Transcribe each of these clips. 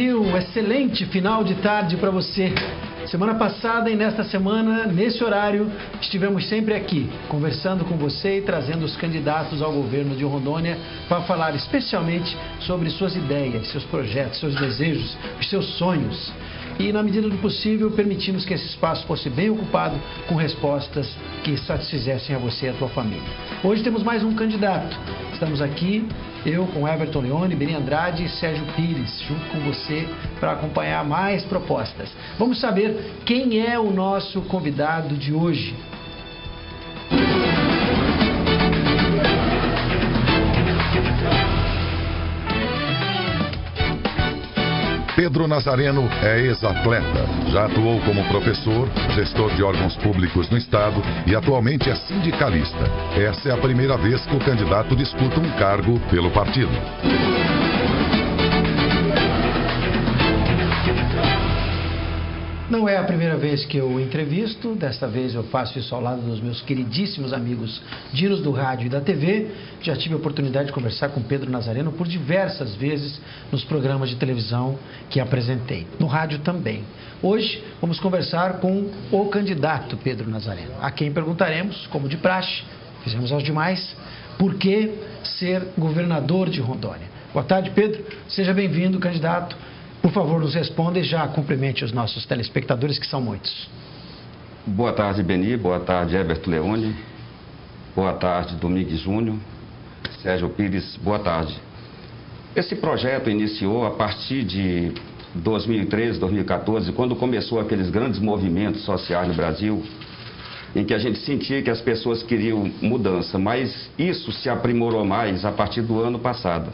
Brasil, um excelente final de tarde para você. Semana passada e nesta semana, nesse horário, estivemos sempre aqui, conversando com você e trazendo os candidatos ao governo de Rondônia para falar especialmente sobre suas ideias, seus projetos, seus desejos, os seus sonhos. E, na medida do possível, permitimos que esse espaço fosse bem ocupado com respostas que satisfizessem a você e a tua família. Hoje temos mais um candidato. Estamos aqui, eu com Everton Leone, Beni Andrade e Sérgio Pires, junto com você para acompanhar mais propostas. Vamos saber quem é o nosso convidado de hoje. Pedro Nazareno é ex-atleta, já atuou como professor, gestor de órgãos públicos no estado e atualmente é sindicalista. Essa é a primeira vez que o candidato disputa um cargo pelo partido. Não é a primeira vez que eu o entrevisto, desta vez eu faço isso ao lado dos meus queridíssimos amigos dinos do rádio e da TV. Já tive a oportunidade de conversar com Pedro Nazareno por diversas vezes nos programas de televisão que apresentei, no rádio também. Hoje vamos conversar com o candidato Pedro Nazareno, a quem perguntaremos, como de praxe, fizemos aos demais, por que ser governador de Rondônia. Boa tarde, Pedro, seja bem-vindo, candidato. Por favor, nos responda e já cumprimente os nossos telespectadores, que são muitos. Boa tarde, Beni. Boa tarde, Everton Leone. Boa tarde, Domingues Júnior. Sérgio Pires, boa tarde. Esse projeto iniciou a partir de 2013, 2014, quando começou aqueles grandes movimentos sociais no Brasil, em que a gente sentia que as pessoas queriam mudança, mas isso se aprimorou mais a partir do ano passado,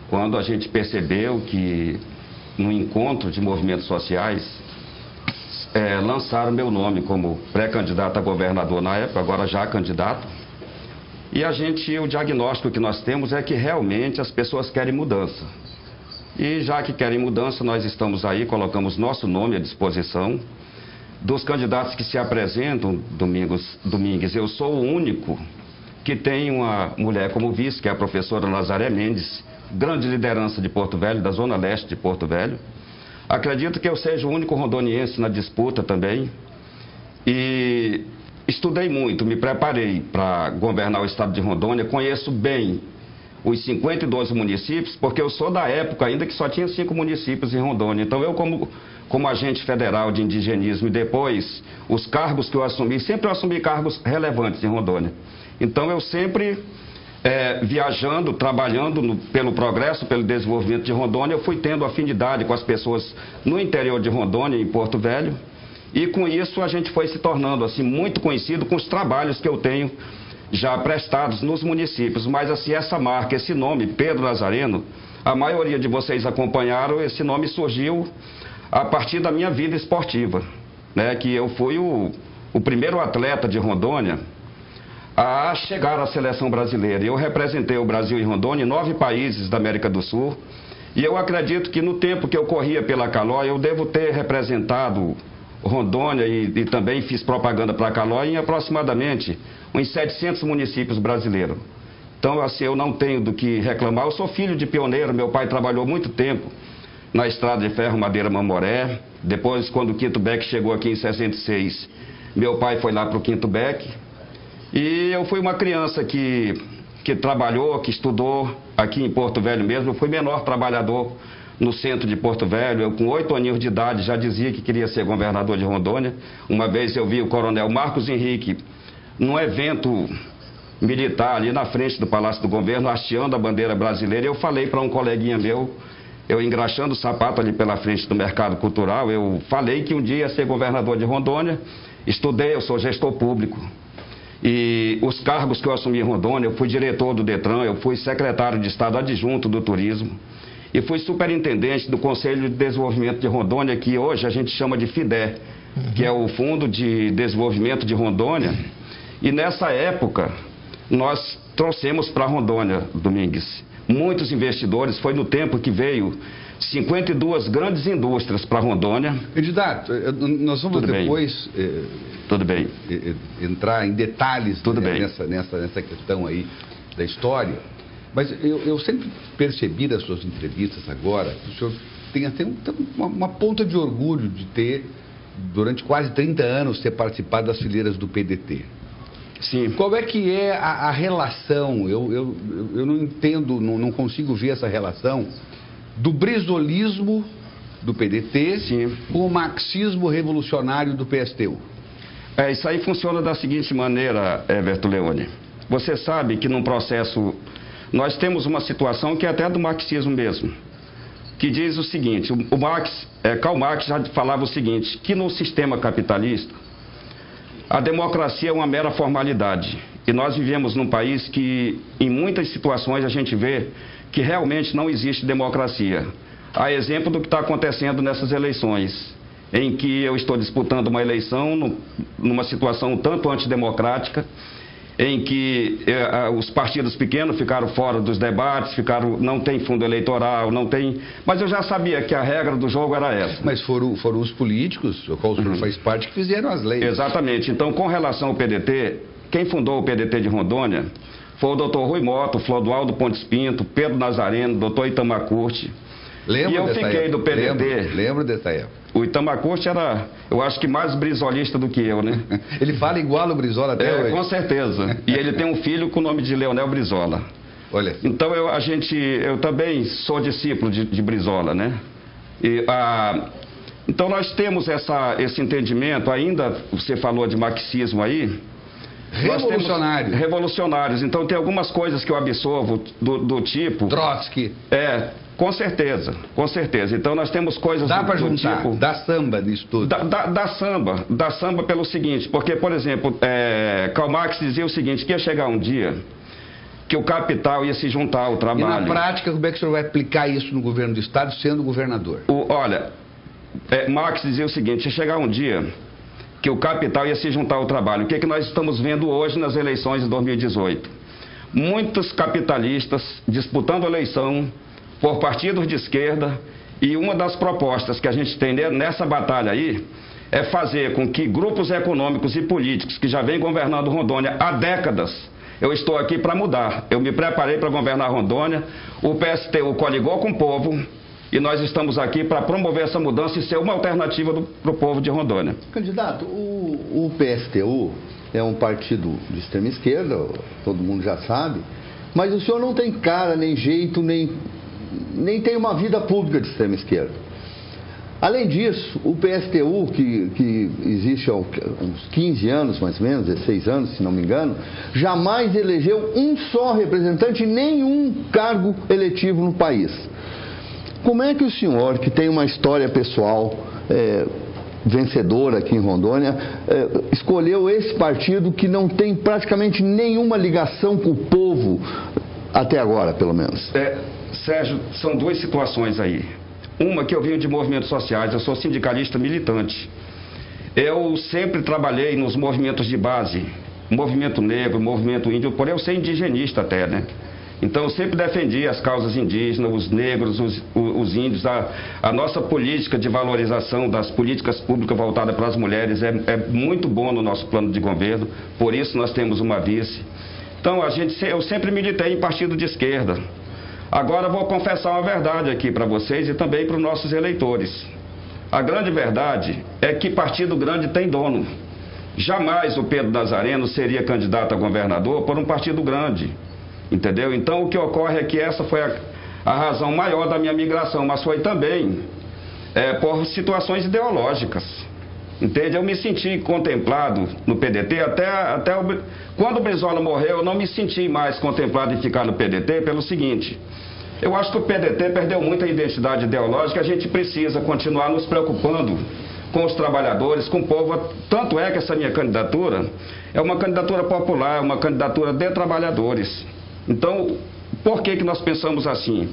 quando a gente percebeu que no encontro de movimentos sociais, lançaram meu nome como pré-candidato a governador na época, agora já candidato. E o diagnóstico que nós temos é que realmente as pessoas querem mudança. E já que querem mudança, nós estamos aí, colocamos nosso nome à disposição. Dos candidatos que se apresentam, Domingues, eu sou o único que tem uma mulher como vice, que é a professora Nazaré Mendes, grande liderança de Porto Velho, da zona leste de Porto Velho. Acredito que eu seja o único rondoniense na disputa também. E estudei muito, me preparei para governar o estado de Rondônia. Conheço bem os 52 municípios, porque eu sou da época ainda que só tinha 5 municípios em Rondônia. Então eu, como agente federal de indigenismo, e depois os cargos que eu assumi, sempre eu assumi cargos relevantes em Rondônia. Então eu sempre viajando, trabalhando pelo progresso, pelo desenvolvimento de Rondônia, eu fui tendo afinidade com as pessoas no interior de Rondônia, em Porto Velho, e com isso a gente foi se tornando assim muito conhecido com os trabalhos que eu tenho já prestados nos municípios. Mas assim, essa marca, esse nome, Pedro Nazareno, a maioria de vocês acompanharam, esse nome surgiu a partir da minha vida esportiva, né? Que eu fui o primeiro atleta de Rondônia a chegar à seleção brasileira. Eu representei o Brasil em Rondônia em 9 países da América do Sul. E eu acredito que no tempo que eu corria pela Calói, eu devo ter representado Rondônia e também fiz propaganda para a Calói em aproximadamente uns 700 municípios brasileiros. Então, assim, eu não tenho do que reclamar. Eu sou filho de pioneiro, meu pai trabalhou muito tempo na estrada de ferro Madeira Mamoré. Depois, quando o Quinto Beck chegou aqui em 66, meu pai foi lá para o Quinto Beck. E eu fui uma criança que trabalhou, que estudou aqui em Porto Velho mesmo. Eu fui menor trabalhador no centro de Porto Velho. Eu, com 8 aninhos de idade, já dizia que queria ser governador de Rondônia. Uma vez eu vi o coronel Marcos Henrique num evento militar ali na frente do Palácio do Governo, hasteando a bandeira brasileira. Eu falei para um coleguinha meu, eu engraxando o sapato ali pela frente do Mercado Cultural, eu falei que um dia ia ser governador de Rondônia. Estudei, eu sou gestor público. E os cargos que eu assumi em Rondônia, eu fui diretor do Detran, eu fui secretário de Estado adjunto do Turismo e fui superintendente do Conselho de Desenvolvimento de Rondônia, que hoje a gente chama de FIDE, que é o Fundo de Desenvolvimento de Rondônia. E nessa época, nós trouxemos para Rondônia, Domingues, muitos investidores. Foi no tempo que veio 52 grandes indústrias para Rondônia. Candidato, nós vamos depois entrar em detalhes nessa questão aí da história, mas eu sempre percebi das suas entrevistas agora que o senhor tem até uma ponta de orgulho de ter, durante quase 30 anos, ter participado das fileiras do PDT. Sim. Qual é que é a relação? Eu não entendo, não consigo ver essa relação do brizolismo do PDT Sim. com o marxismo revolucionário do PSTU. Isso aí funciona da seguinte maneira, Everton Leone. Você sabe que num processo, nós temos uma situação que é até do marxismo mesmo, que diz o seguinte, Karl Marx já falava o seguinte, que no sistema capitalista, a democracia é uma mera formalidade. E nós vivemos num país que, em muitas situações, a gente vê que realmente não existe democracia. Há exemplo do que está acontecendo nessas eleições, em que eu estou disputando uma eleição numa situação tanto antidemocrática, em que os partidos pequenos ficaram fora dos debates, não tem fundo eleitoral, não tem... Mas eu já sabia que a regra do jogo era essa. Mas foram os políticos, do qual o senhor faz parte, que fizeram as leis. Exatamente. Então, com relação ao PDT, quem fundou o PDT de Rondônia foi o doutor Rui Moto, Flodoaldo Pontes Pinto, Pedro Nazareno, doutor Itamar Curti. Lembro e eu fiquei época. do PDT. Lembro dessa época. O Itamar Curti era, eu acho que mais brizolista do que eu, né? Ele fala igual o Brizola até hoje. Com certeza. E ele tem um filho com o nome de Leonel Brizola. Olha. Então eu também sou discípulo de Brizola, né? Então nós temos esse entendimento, ainda você falou de marxismo aí. Revolucionários. Revolucionários. Então tem algumas coisas que eu absorvo do tipo... Trotsky. Com certeza, com certeza. Então nós temos coisas Dá para do juntar, tipo... dá samba nisso tudo. Dá samba pelo seguinte, porque, por exemplo, Karl Marx dizia o seguinte, que ia chegar um dia que o capital ia se juntar ao trabalho. E na prática, como é que o senhor vai aplicar isso no governo do Estado, sendo governador? Marx dizia o seguinte, ia chegar um dia que o capital ia se juntar ao trabalho. O que é que nós estamos vendo hoje nas eleições de 2018? Muitos capitalistas disputando a eleição por partidos de esquerda, e uma das propostas que a gente tem nessa batalha aí é fazer com que grupos econômicos e políticos que já vêm governando Rondônia há décadas, eu estou aqui para mudar, eu me preparei para governar Rondônia, o PSTU coligou com o povo e nós estamos aqui para promover essa mudança e ser uma alternativa para o povo de Rondônia. Candidato, o PSTU é um partido de extrema esquerda, todo mundo já sabe, mas o senhor não tem cara, nem jeito, nem tem uma vida pública de extrema esquerda. Além disso, o PSTU, que existe há uns 15 anos, mais ou menos, 16 anos, se não me engano, jamais elegeu um só representante em nenhum cargo eletivo no país. Como é que o senhor, que tem uma história pessoal vencedora aqui em Rondônia, escolheu esse partido que não tem praticamente nenhuma ligação com o povo, até agora, pelo menos? Sérgio, são duas situações aí. Uma que eu venho de movimentos sociais, eu sou sindicalista militante. Eu sempre trabalhei nos movimentos de base, movimento negro, movimento índio, porém eu sou indigenista até, né? Então eu sempre defendi as causas indígenas, os negros, os índios, a nossa política de valorização das políticas públicas voltadas para as mulheres é muito bom no nosso plano de governo, por isso nós temos uma vice. Então eu sempre militei em partido de esquerda. Agora vou confessar uma verdade aqui para vocês e também para os nossos eleitores. A grande verdade é que partido grande tem dono. Jamais o Pedro Nazareno seria candidato a governador por um partido grande, entendeu? Então o que ocorre é que essa foi a razão maior da minha migração, mas foi também por situações ideológicas. Entende? Eu me senti contemplado no PDT, quando o Brizola morreu, eu não me senti mais contemplado em ficar no PDT pelo seguinte, eu acho que o PDT perdeu muita identidade ideológica, a gente precisa continuar nos preocupando com os trabalhadores, com o povo, tanto é que essa minha candidatura é uma candidatura popular, uma candidatura de trabalhadores. Então, por que nós pensamos assim?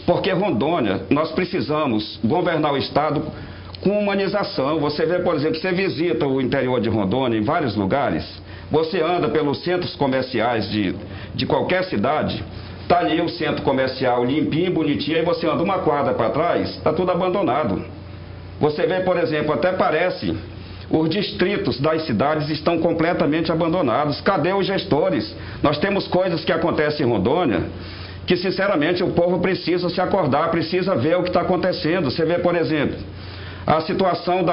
Porque Rondônia, nós precisamos governar o Estado com humanização. Você vê, por exemplo, você visita o interior de Rondônia em vários lugares, você anda pelos centros comerciais de qualquer cidade, está ali o centro comercial limpinho, bonitinho, aí você anda uma quadra para trás, está tudo abandonado. Você vê, por exemplo, até parece, os distritos das cidades estão completamente abandonados. Cadê os gestores? Nós temos coisas que acontecem em Rondônia que, sinceramente, o povo precisa se acordar, precisa ver o que está acontecendo. Você vê, por exemplo, a situação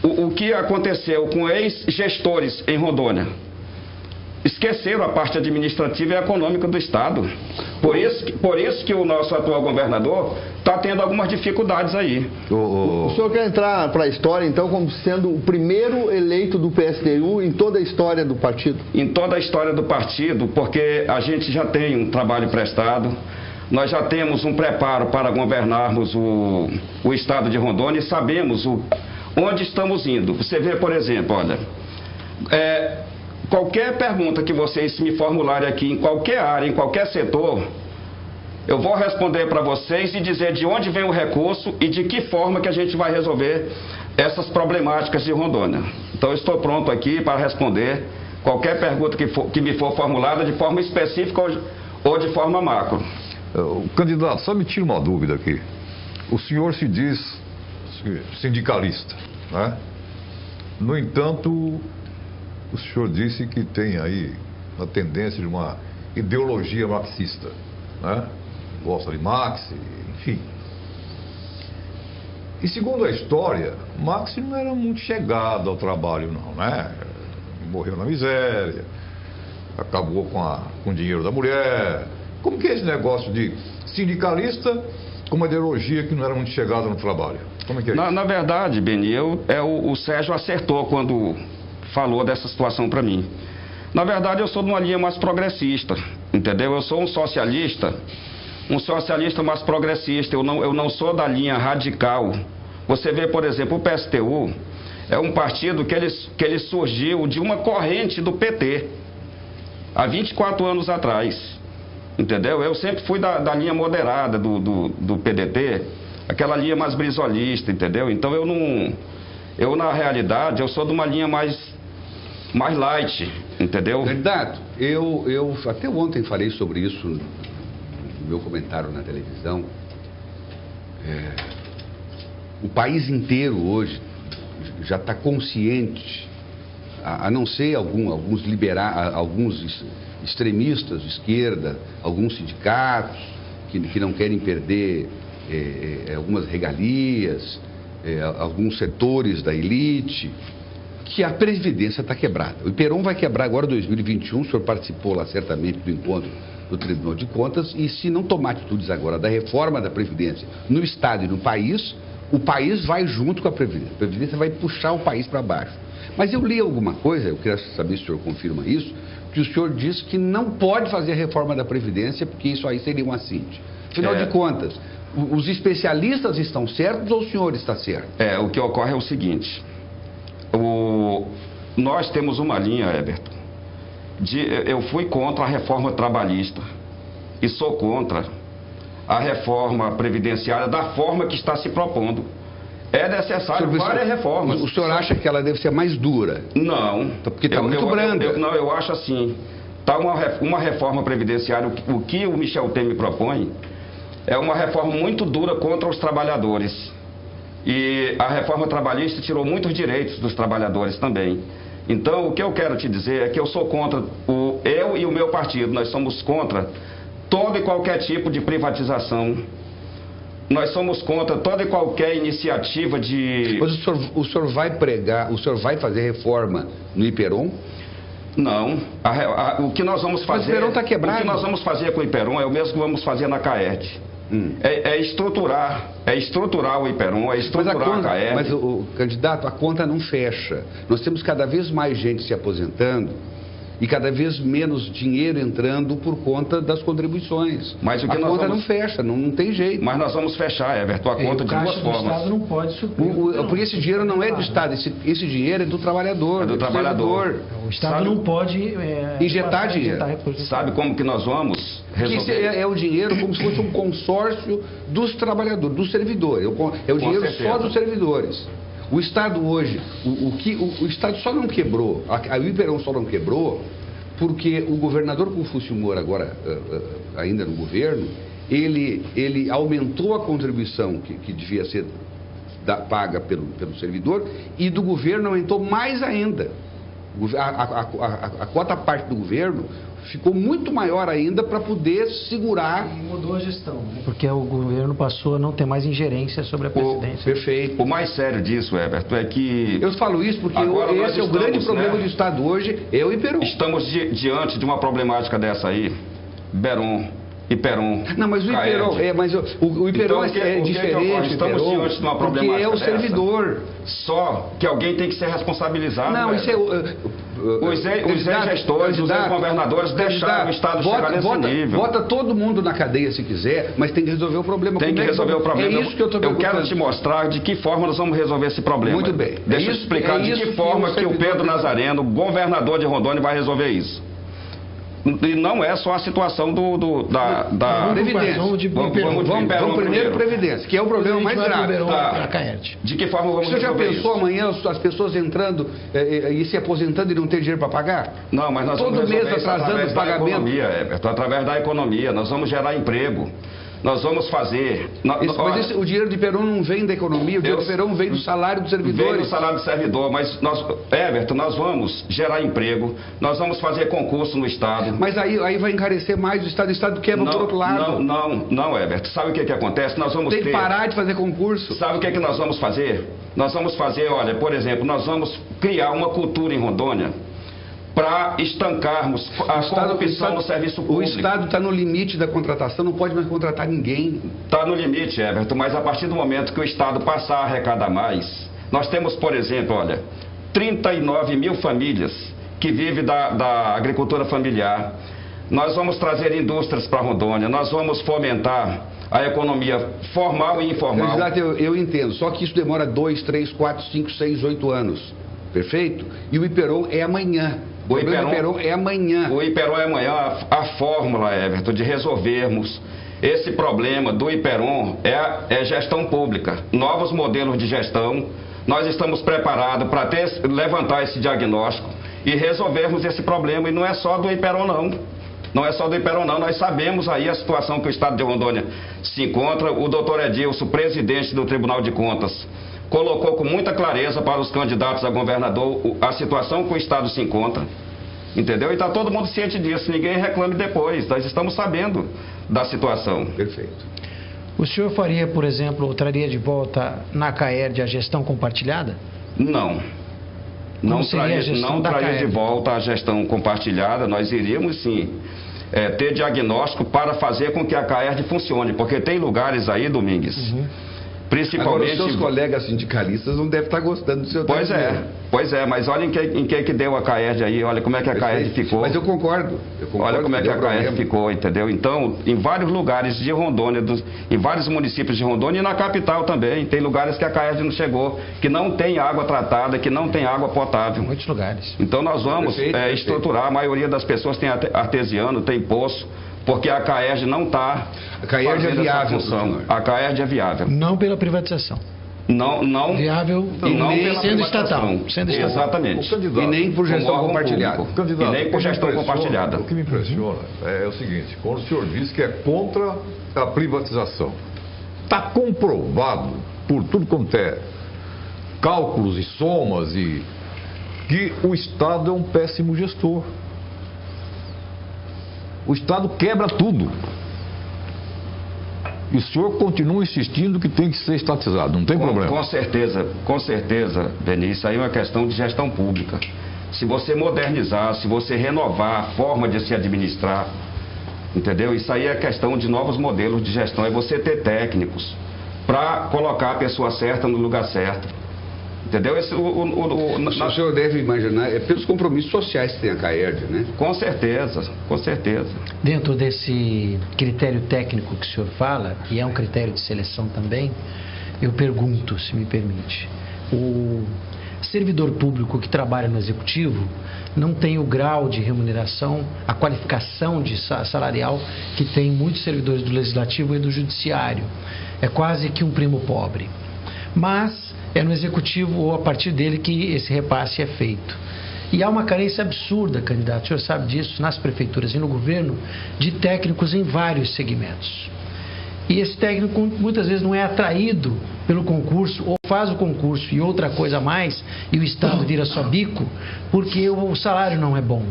o que aconteceu com ex-gestores em Rondônia. Esqueceram a parte administrativa e econômica do Estado. Por isso que o nosso atual governador está tendo algumas dificuldades aí. O senhor quer entrar para a história, então, como sendo o primeiro eleito do PSTU em toda a história do partido? Em toda a história do partido, porque a gente já tem um trabalho prestado, nós já temos um preparo para governarmos o Estado de Rondônia e sabemos onde estamos indo. Você vê, por exemplo, olha... Qualquer pergunta que vocês me formularem aqui, em qualquer área, em qualquer setor, eu vou responder para vocês e dizer de onde vem o recurso e de que forma que a gente vai resolver essas problemáticas de Rondônia. Então, eu estou pronto aqui para responder qualquer pergunta que me for formulada de forma específica ou de forma macro. Candidato, só me tira uma dúvida aqui. O senhor se diz sindicalista, né? No entanto... O senhor disse que tem aí uma tendência de uma ideologia marxista, né? Gosta de Marx, enfim. E segundo a história, Marx não era muito chegado ao trabalho, não, né? Morreu na miséria, acabou com o dinheiro da mulher. Como que é esse negócio de sindicalista com uma ideologia que não era muito chegada no trabalho? Como é que é isso? Na verdade, Beni, o Sérgio acertou quando... falou dessa situação para mim. Na verdade, eu sou de uma linha mais progressista, entendeu? Eu sou um socialista mais progressista. Eu não sou da linha radical. Você vê, por exemplo, o PSTU é um partido que ele surgiu de uma corrente do PT há 24 anos atrás, entendeu? Eu sempre fui da linha moderada do PDT, aquela linha mais brisolista, entendeu? Então na realidade, eu sou de uma linha mais light, entendeu? Candidato, eu até ontem falei sobre isso no meu comentário na televisão. O país inteiro hoje já está consciente, a não ser alguns extremistas de esquerda, alguns sindicatos que não querem perder algumas regalias, alguns setores da elite, que a Previdência está quebrada. O IPEROM vai quebrar agora em 2021, o senhor participou lá certamente do encontro do Tribunal de Contas, e se não tomar atitudes agora da reforma da Previdência no Estado e no país, o país vai junto com a Previdência. A Previdência vai puxar o país para baixo. Mas eu li alguma coisa, eu queria saber se o senhor confirma isso, que o senhor disse que não pode fazer a reforma da Previdência, porque isso aí seria um assinte. Afinal de contas, os especialistas estão certos ou o senhor está certo? O que ocorre é o seguinte... Nós temos uma linha, Everton, eu fui contra a reforma trabalhista e sou contra a reforma previdenciária da forma que está se propondo. É necessário várias reformas. O senhor acha que ela deve ser mais dura? Não. Porque está muito branda. Eu acho assim, está uma reforma previdenciária, o que o Michel Temer propõe é uma reforma muito dura contra os trabalhadores. E a reforma trabalhista tirou muitos direitos dos trabalhadores também. Então, o que eu quero te dizer é que eu sou contra, eu e o meu partido, nós somos contra todo e qualquer tipo de privatização. Nós somos contra toda e qualquer iniciativa de... Mas o senhor vai pregar, o senhor vai fazer reforma no IPEROM? Não. O que nós vamos fazer... Mas o IPEROM está quebrado. O que nós vamos fazer com o IPEROM é o mesmo que vamos fazer na CAERD. É estruturar o IPEROM, é estruturar a CAERD. Mas, o candidato, a conta não fecha. Nós temos cada vez mais gente se aposentando e cada vez menos dinheiro entrando por conta das contribuições. Mas o que a conta não fecha, não tem jeito. Mas nós vamos fechar, Everton, a conta de duas formas. O Estado não pode suprir. Porque esse dinheiro não é do Estado, esse dinheiro é do trabalhador. É do trabalhador. O Estado não pode injetar dinheiro. Sabe como que nós vamos resolver? Porque é o dinheiro como se fosse um consórcio dos trabalhadores, dos servidores. É o dinheiro só dos servidores. O Estado hoje, o Estado só não quebrou, a IPEROM só não quebrou, porque o governador Confúcio Moura, agora ainda no governo, ele aumentou a contribuição que devia ser paga pelo servidor, e do governo aumentou mais ainda. A quota parte do governo ficou muito maior ainda para poder segurar. E mudou a gestão, né? Porque o governo passou a não ter mais ingerência sobre a presidência. Perfeito. O mais sério disso, Everton, é que... Eu falo isso porque agora esse é o grande problema, né, do Estado hoje, é o Iperon. Estamos diante de uma problemática dessa aí, Iperon. Não, mas o Iperon, mas o Iperon então, é diferente. Estamos diante de uma problemática porque é o dessa. servidor. Só que alguém tem que ser responsabilizado. Não, isso é... Os ex-gestores, os ex-governadores deixaram o Estado chegar nesse nível. Bota todo mundo na cadeia se quiser, mas tem que resolver o problema. Tem que resolver o problema. É isso que eu estou perguntando. Eu quero te mostrar de que forma nós vamos resolver esse problema. Muito bem. Deixa eu explicar de que forma que o Pedro Nazareno, governador de Rondônia, vai resolver isso. E não é só a situação da Previdência. Vamos primeiro Previdência, que é o problema mais grave. De que forma vamos resolver isso? Você já pensou amanhã as pessoas entrando e se aposentando e não ter dinheiro para pagar? Não, mas nós vamos todo mês atrasando o pagamento. Através da economia, nós vamos gerar emprego. Nós vamos fazer... Mas o dinheiro de Iperon não vem da economia, o dinheiro de Iperon vem do salário dos servidores. Vem do salário do servidor, mas Everton, nós vamos gerar emprego, nós vamos fazer concurso no Estado. Mas aí vai encarecer mais o Estado quebra por outro lado. Não, Everton, sabe o que acontece? Nós vamos Tem que parar de fazer concurso. Sabe o que nós vamos fazer? Nós vamos fazer, olha, por exemplo, nós vamos criar uma cultura em Rondônia para estancarmos a corrupção no serviço público. O Estado está no limite da contratação, não pode mais contratar ninguém. Está no limite, Everton, mas a partir do momento que o Estado passar a arrecadar mais, nós temos, por exemplo, olha, 39 mil famílias que vivem da agricultura familiar. Nós vamos trazer indústrias para Rondônia, nós vamos fomentar a economia formal e informal. Exato, eu entendo, só que isso demora 2, 3, 4, 5, 6, 8 anos. Perfeito? E o Iperon é amanhã. O Iperon é amanhã. O Iperon é amanhã. A fórmula, Everton, de resolvermos esse problema do Iperon é gestão pública. Novos modelos de gestão. Nós estamos preparados para levantar esse diagnóstico e resolvermos esse problema. E não é só do Iperon, não. Não é só do Iperon, não. Nós sabemos aí a situação que o Estado de Rondônia se encontra. O doutor Edilson, presidente do Tribunal de Contas, colocou com muita clareza para os candidatos a governador a situação que o Estado se encontra, entendeu? E está todo mundo ciente disso, ninguém reclame depois, nós estamos sabendo da situação. Perfeito. O senhor faria, por exemplo, ou traria de volta na CAERD a gestão compartilhada? Não. Não traria de volta a gestão compartilhada, nós iríamos sim ter diagnóstico para fazer com que a CAERD funcione, porque tem lugares aí, Domingues, principalmente... Agora, os seus colegas sindicalistas não devem estar gostando do seu trabalho. Pois é, mas olha em que deu a CAERD aí, olha como é que a CAERD ficou. Mas eu concordo. Olha como é que a CAERD ficou, entendeu? Então, em vários lugares de Rondônia, em vários municípios de Rondônia e na capital também, tem lugares que a CAERD não chegou, que não tem água tratada, que não tem água potável. Muitos lugares. Então, nós vamos estruturar, a maioria das pessoas tem artesiano, tem poço, porque a CAERD não está... A CAERD é viável. A CAERD é viável. Não pela privatização. Não viável e não pela sendo estatal. Exatamente. E nem por gestão compartilhada. E nem por gestão compartilhada. O que me impressiona é o seguinte, quando o senhor diz que é contra a privatização, está comprovado por tudo quanto é cálculos e somas e que o Estado é um péssimo gestor. O Estado quebra tudo. E o senhor continua insistindo que tem que ser estatizado, não tem problema. Com certeza, Benício, aí é uma questão de gestão pública. Se você modernizar, se você renovar a forma de se administrar, entendeu? Isso aí é questão de novos modelos de gestão, é você ter técnicos para colocar a pessoa certa no lugar certo. Entendeu? O senhor deve imaginar, é pelos compromissos sociais que tem a CAERD, né? Com certeza, com certeza. Dentro desse critério técnico que o senhor fala, e é um critério de seleção também, eu pergunto, se me permite, o servidor público que trabalha no executivo não tem o grau de remuneração, a qualificação salarial que tem muitos servidores do legislativo e do judiciário. É quase que um primo pobre. Mas é no executivo ou a partir dele que esse repasse é feito. E há uma carência absurda, candidato, o senhor sabe disso, nas prefeituras e no governo, de técnicos em vários segmentos. e esse técnico muitas vezes não é atraído pelo concurso, ou faz o concurso e outra coisa a mais, e o Estado vira só bico, porque o salário não é bom.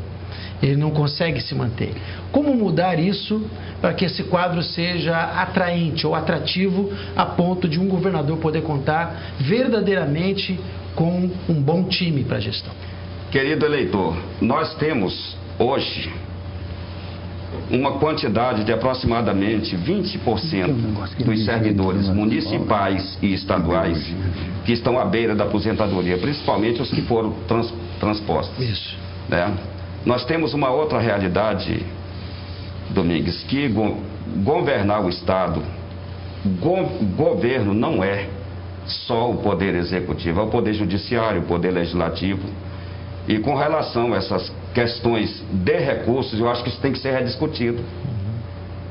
Ele não consegue se manter. Como mudar isso para que esse quadro seja atraente ou atrativo a ponto de um governador poder contar verdadeiramente com um bom time para a gestão? Querido eleitor, nós temos hoje uma quantidade de aproximadamente 20% dos servidores municipais e estaduais que estão à beira da aposentadoria, principalmente os que foram transpostos. Isso. Né? Nós temos uma outra realidade, Domingues, que governar o Estado, governo não é só o poder executivo, é o poder judiciário, o poder legislativo. E com relação a essas questões de recursos, eu acho que isso tem que ser rediscutido.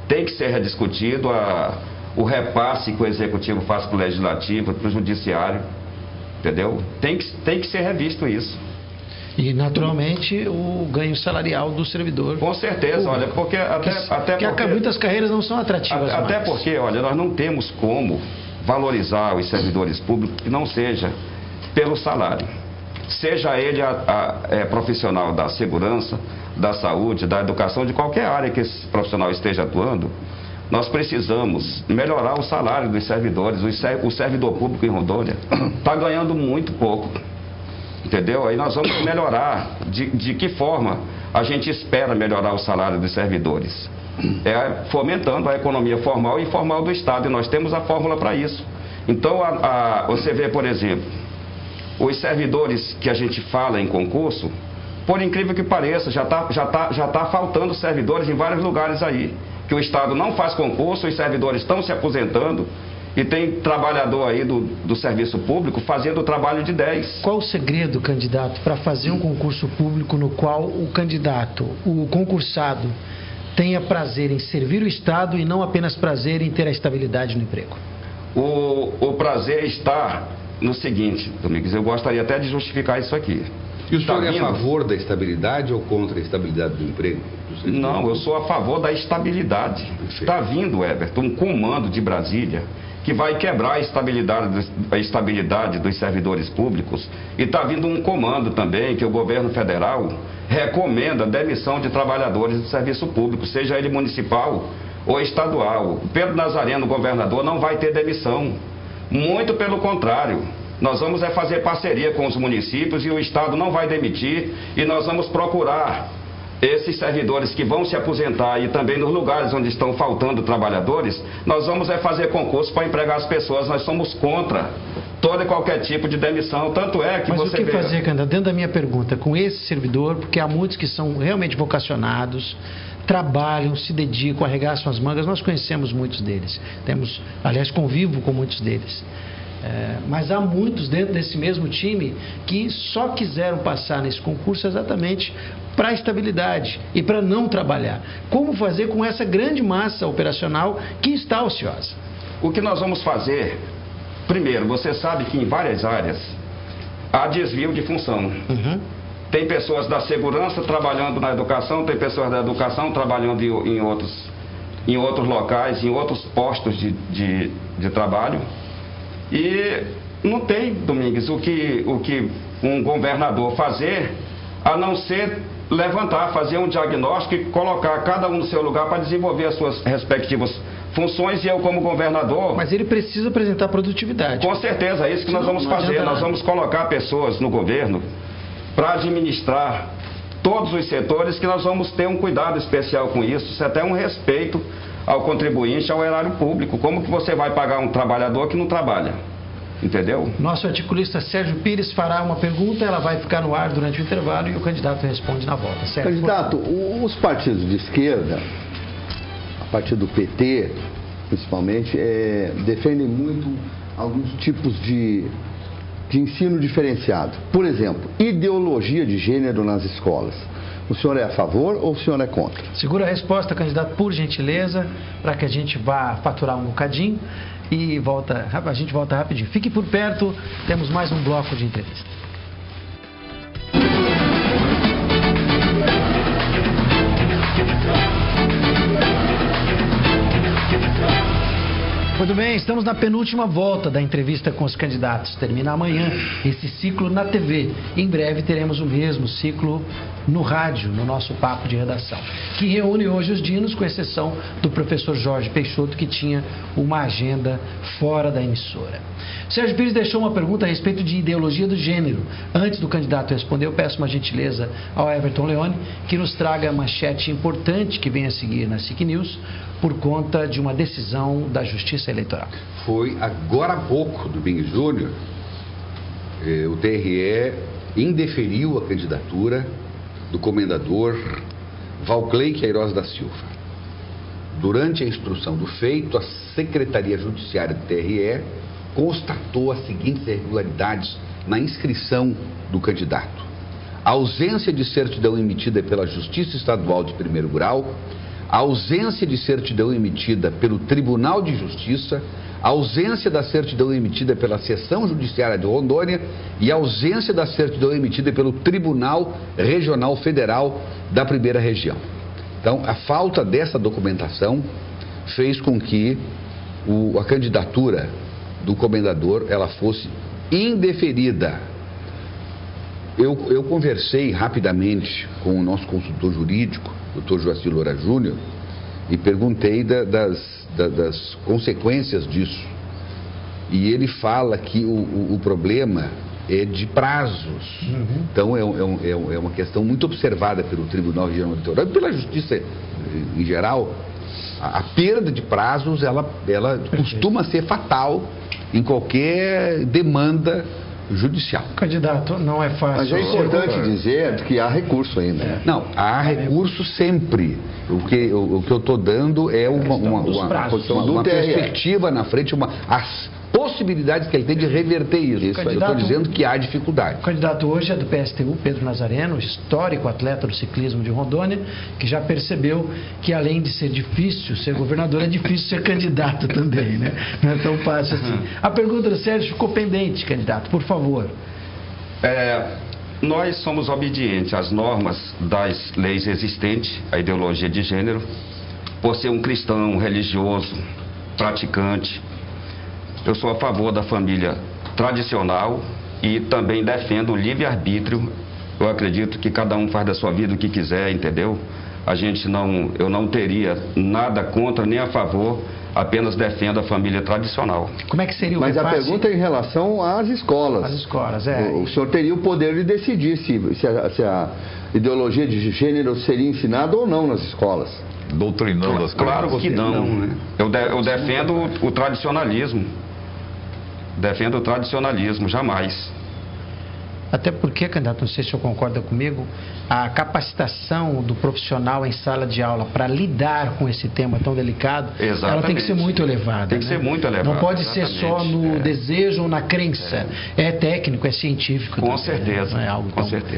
Tem que ser rediscutido o repasse que o executivo faz para o legislativo, para o judiciário, entendeu? Tem que ser revisto isso. E, naturalmente, o ganho salarial do servidor. Com certeza, olha, porque porque muitas carreiras não são atrativas. Até porque, olha, nós não temos como valorizar os servidores públicos que não seja pelo salário. Seja ele profissional da segurança, da saúde, da educação, de qualquer área que esse profissional esteja atuando, nós precisamos melhorar o salário dos servidores. O servidor público em Rondônia está ganhando muito pouco. Entendeu? Aí nós vamos melhorar. De que forma a gente espera melhorar o salário dos servidores? Fomentando a economia formal e informal do Estado. E nós temos a fórmula para isso. Então, você vê, por exemplo, os servidores que a gente fala em concurso, por incrível que pareça, já tá faltando servidores em vários lugares aí. Que o Estado não faz concurso, os servidores estão se aposentando. E tem trabalhador aí do serviço público fazendo o trabalho de 10. Qual o segredo, candidato, para fazer um concurso público no qual o candidato, o concursado, tenha prazer em servir o Estado e não apenas prazer em ter a estabilidade no emprego? O prazer está no seguinte, Domingos, eu gostaria até de justificar isso aqui. E o senhor é a favor da estabilidade ou contra a estabilidade do emprego? Não, eu sou a favor da estabilidade. Está vindo, Everton, um comando de Brasília que vai quebrar a estabilidade dos servidores públicos, e está vindo um comando também que o governo federal recomenda a demissão de trabalhadores do serviço público, seja ele municipal ou estadual. Pedro Nazareno, governador, não vai ter demissão, muito pelo contrário. Nós vamos fazer parceria com os municípios e o Estado não vai demitir, e nós vamos procurar esses servidores que vão se aposentar e também nos lugares onde estão faltando trabalhadores, nós vamos fazer concurso para empregar as pessoas. Nós somos contra todo e qualquer tipo de demissão, tanto é que Mas você o que fazer, candidato, dentro da minha pergunta, com esse servidor, porque há muitos que são realmente vocacionados, trabalham, se dedicam, arregaçam as mangas, nós conhecemos muitos deles, aliás, convivo com muitos deles. Mas há muitos dentro desse mesmo time que só quiseram passar nesse concurso exatamente para a estabilidade e para não trabalhar. Como fazer com essa grande massa operacional que está ociosa? O que nós vamos fazer, primeiro, você sabe que em várias áreas há desvio de função. Tem pessoas da segurança trabalhando na educação, tem pessoas da educação trabalhando em outros locais, em outros postos de trabalho. E não tem, Domingues, o que um governador fazer, a não ser levantar, fazer um diagnóstico e colocar cada um no seu lugar para desenvolver as suas respectivas funções, e eu como governador... Mas ele precisa apresentar produtividade. Com certeza, é isso que nós vamos fazer. Nós vamos colocar pessoas no governo para administrar todos os setores, que nós vamos ter um cuidado especial com isso. Isso é até um respeito ao contribuinte, ao erário público. Como que você vai pagar um trabalhador que não trabalha? Entendeu? Nosso articulista Sérgio Pires fará uma pergunta, ela vai ficar no ar durante o intervalo e o candidato responde na volta. Sérgio, candidato, os partidos de esquerda, a partir do PT, principalmente, defendem muito alguns tipos de ensino diferenciado. Por exemplo, ideologia de gênero nas escolas. O senhor é a favor ou o senhor é contra? Segura a resposta, candidato, por gentileza, para que a gente vá faturar um bocadinho e a gente volta rapidinho. Fique por perto, temos mais um bloco de entrevista. Muito bem, estamos na penúltima volta da entrevista com os candidatos. Termina amanhã esse ciclo na TV. Em breve teremos o mesmo ciclo no rádio, no nosso Papo de Redação, que reúne hoje os dinos, com exceção do professor Jorge Peixoto, que tinha uma agenda fora da emissora. Sérgio Pires deixou uma pergunta a respeito de ideologia do gênero. Antes do candidato responder, eu peço uma gentileza ao Everton Leone, que nos traga a manchete importante que vem a seguir na SIC News, por conta de uma decisão da Justiça Eleitoral. Foi agora há pouco, domingo Júnior, o TRE indeferiu a candidatura do comendador Valclei Queiroz da Silva. Durante a instrução do feito, a Secretaria Judiciária do TRE constatou as seguintes irregularidades na inscrição do candidato: a ausência de certidão emitida pela Justiça Estadual de Primeiro Grau, a ausência de certidão emitida pelo Tribunal de Justiça, a ausência da certidão emitida pela Seção Judiciária de Rondônia e a ausência da certidão emitida pelo Tribunal Regional Federal da Primeira Região. Então, a falta dessa documentação fez com que a candidatura do comendador ela fosse indeferida. Eu conversei rapidamente com o nosso consultor jurídico, Dr. Joacir Loura Júnior, e perguntei das consequências disso. E ele fala que o problema é de prazos. Então é uma questão muito observada pelo Tribunal Regional Eleitoral e pela Justiça em geral. A perda de prazos ela costuma ser fatal em qualquer demanda judicial. Candidato, não é fácil. Mas é importante dizer que há recurso ainda. Não, há recurso sempre. O que eu estou dando é uma perspectiva na frente, as possibilidades que ele tem de reverter isso. Eu estou dizendo que há dificuldade. O candidato hoje é do PSTU, Pedro Nazareno, histórico atleta do ciclismo de Rondônia, que já percebeu que além de ser difícil ser governador, é difícil ser candidato também, né? Não é tão fácil assim. A pergunta do Sérgio ficou pendente, candidato, por favor. Nós somos obedientes às normas das leis existentes, a ideologia de gênero, por ser um cristão religioso, praticante. Eu sou a favor da família tradicional e também defendo o livre-arbítrio. Eu acredito que cada um faz da sua vida o que quiser, entendeu? Eu não teria nada contra nem a favor, apenas defendo a família tradicional. Como é que seria o Mas repasse? a pergunta é em relação às escolas. As escolas, O senhor teria o poder de decidir se a ideologia de gênero seria ensinada ou não nas escolas. Doutrinando as Claro crianças. que não, né? Eu defendo o tradicionalismo. Defendo o tradicionalismo, jamais. Até porque, candidato, não sei se o senhor concorda comigo, a capacitação do profissional em sala de aula para lidar com esse tema tão delicado, ela tem que ser muito elevada. Tem que ser muito elevada. Não pode ser só no desejo ou na crença. É técnico, é científico. Com certeza. Não é algo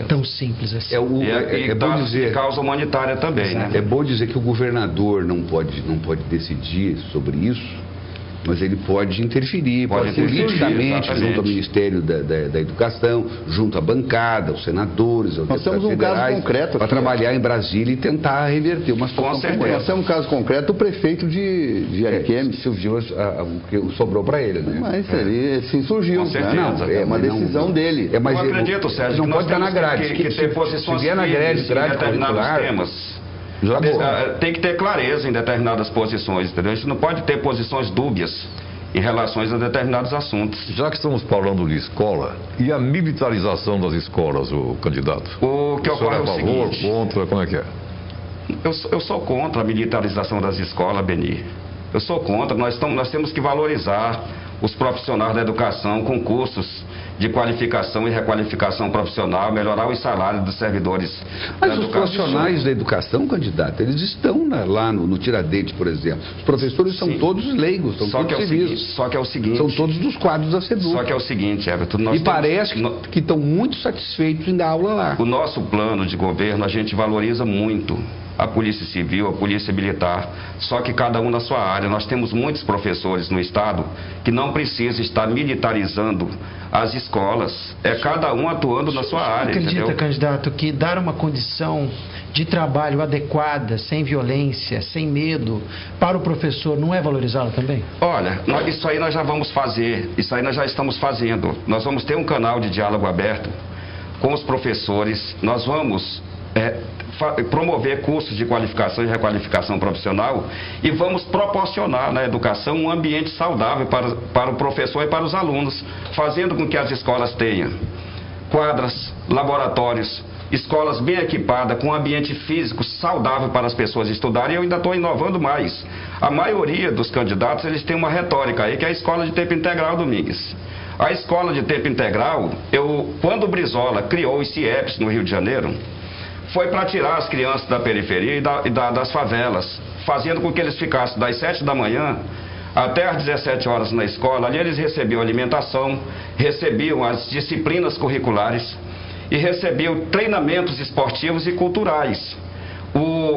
tão simples assim. É bom dizer, causa humanitária também, né? É bom dizer que o governador não pode decidir sobre isso, mas ele pode interferir, pode politicamente, junto ao Ministério da Educação, junto à bancada, aos senadores, aos deputados federais, para trabalhar em Brasília e tentar reverter uma situação como essa. Nós temos um caso concreto, o prefeito de Ariquemes. Surgiu o que sobrou para ele, né? Mas ele se insurgiu. Com certeza. Não, é uma decisão dele. Eu acredito, Sérgio, não pode estar na grade. Que ter posições na grade determinados temas. Tem que ter clareza em determinadas posições, entendeu? A gente não pode ter posições dúbias em relação a determinados assuntos. Já que estamos falando de escola, e a militarização das escolas, o candidato? O que ocorre é o favor, seguinte... contra, como é que é? Eu sou contra a militarização das escolas, Beni. Eu sou contra. Nós temos que valorizar os profissionais da educação com cursos de qualificação e requalificação profissional, melhorar os salários dos servidores da educação. Mas os profissionais da educação, candidato, eles estão lá no Tiradentes, por exemplo. Os professores são todos leigos, são todos civis. Só que é o seguinte... São todos dos quadros da SEDUC. Só que é o seguinte, Everton... Parece que estão muito satisfeitos em dar aula lá. O nosso plano de governo, a gente valoriza muito a Polícia Civil, a Polícia Militar, só que cada um na sua área. Nós temos muitos professores no Estado que não precisam estar militarizando as escolas. É cada um atuando na sua área, acredita, entendeu? candidato, que dar uma condição de trabalho adequada, sem violência, sem medo, para o professor não é valorizá-lo também? Olha, isso aí nós já vamos fazer, isso aí nós já estamos fazendo. Nós vamos ter um canal de diálogo aberto com os professores, nós vamos promover cursos de qualificação e requalificação profissional e vamos proporcionar na educação um ambiente saudável para o professor e para os alunos, fazendo com que as escolas tenham quadras, laboratórios, escolas bem equipadas, com um ambiente físico saudável para as pessoas estudarem. E eu ainda estou inovando mais. A maioria dos candidatos, eles têm uma retórica aí, que é a escola de tempo integral, Domingues. A escola de tempo integral, quando o Brizola criou os CIEPs no Rio de Janeiro, foi para tirar as crianças da periferia e das favelas, fazendo com que eles ficassem das 7 da manhã até às 17 horas na escola. Ali eles recebiam alimentação, recebiam as disciplinas curriculares e recebiam treinamentos esportivos e culturais.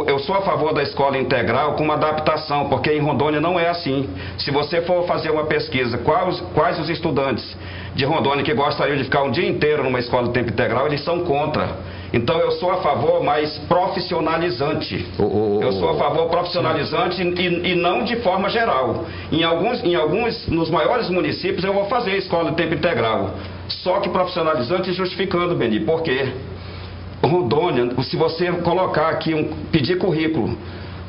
Eu sou a favor da escola integral com uma adaptação, porque em Rondônia não é assim. Se você for fazer uma pesquisa, quais os estudantes de Rondônia que gostariam de ficar um dia inteiro numa escola de tempo integral, eles são contra. Então eu sou a favor mais profissionalizante. Eu sou a favor profissionalizante e não de forma geral. Nos maiores municípios eu vou fazer escola de tempo integral. Só que profissionalizante justificando, Beni. Por quê? Rondônia, se você colocar aqui, pedir currículo